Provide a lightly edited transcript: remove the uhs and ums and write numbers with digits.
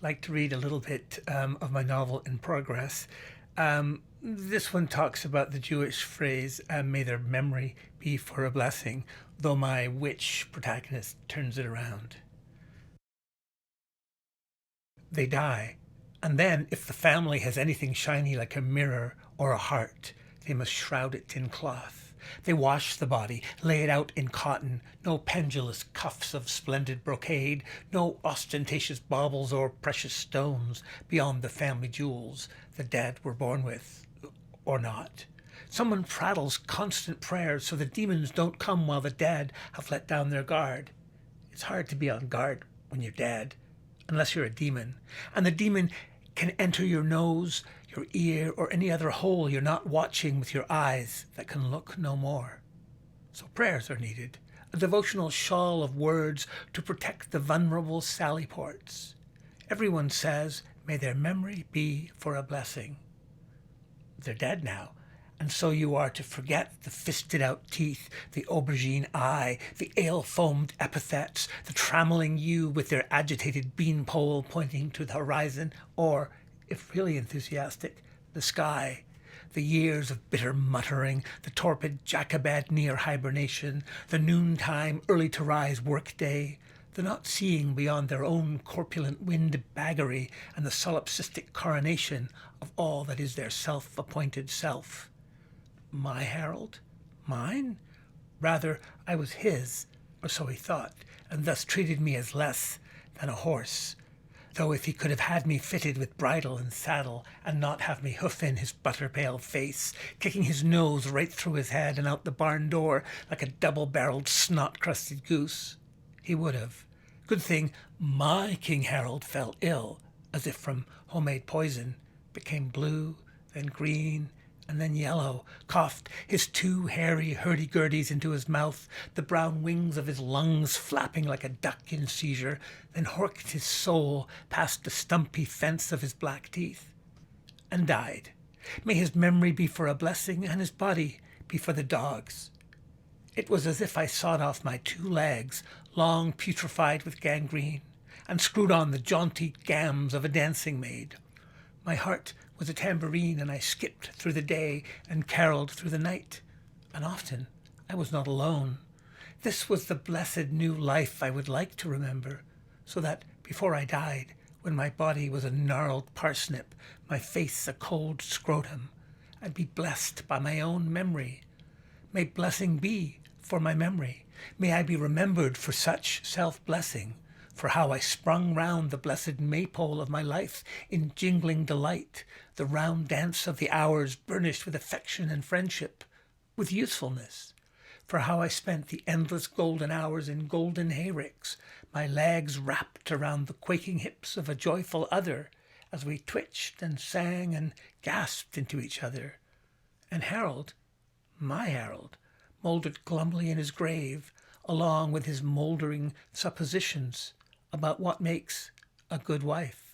like to read a little bit of my novel in progress. This one talks about the Jewish phrase, may their memory be for a blessing, though my witch protagonist turns it around. They die, and then, if the family has anything shiny like a mirror or a heart, they must shroud it in cloth. They wash the body, lay it out in cotton, no pendulous cuffs of splendid brocade, no ostentatious baubles or precious stones beyond the family jewels the dead were born with, or not. Someone prattles constant prayers so the demons don't come while the dead have let down their guard. It's hard to be on guard when you're dead, unless you're a demon. And the demon can enter your nose, your ear, or any other hole you're not watching with your eyes that can look no more. So prayers are needed, a devotional shawl of words to protect the vulnerable sally ports. Everyone says, may their memory be for a blessing. They're dead now, and so you are to forget the fisted out teeth, the aubergine eye, the ale foamed epithets, the trammelling you with their agitated beanpole pointing to the horizon, or, if really enthusiastic, the sky. The years of bitter muttering, the torpid Jacobed near hibernation, the noontime early to rise workday, the not seeing beyond their own corpulent windbaggery and the solipsistic coronation of all that is their self-appointed self. My Harold? Mine? Rather, I was his, or so he thought, and thus treated me as less than a horse. Though if he could have had me fitted with bridle and saddle, and not have me hoof in his butter-pale face, kicking his nose right through his head and out the barn door like a double-barreled snot-crusted goose, he would have. Good thing my King Harold fell ill, as if from homemade poison, became blue, then green, and then yellow, coughed his two hairy hurdy-gurdies into his mouth, the brown wings of his lungs flapping like a duck in seizure, then horked his soul past the stumpy fence of his black teeth, and died. May his memory be for a blessing, and his body be for the dogs. It was as if I sawed off my two legs, long putrefied with gangrene, and screwed on the jaunty gams of a dancing maid. My heart was a tambourine, and I skipped through the day and carolled through the night. And often I was not alone. This was the blessed new life I would like to remember, so that before I died, when my body was a gnarled parsnip, my face a cold scrotum, I'd be blessed by my own memory. May blessing be for my memory. May I be remembered for such self-blessing, for how I sprung round the blessed maypole of my life in jingling delight, the round dance of the hours burnished with affection and friendship, with usefulness, for how I spent the endless golden hours in golden hayricks, my legs wrapped around the quaking hips of a joyful other, as we twitched and sang and gasped into each other. And Harold, my Harold, mouldered glumly in his grave, along with his mouldering suppositions about what makes a good wife.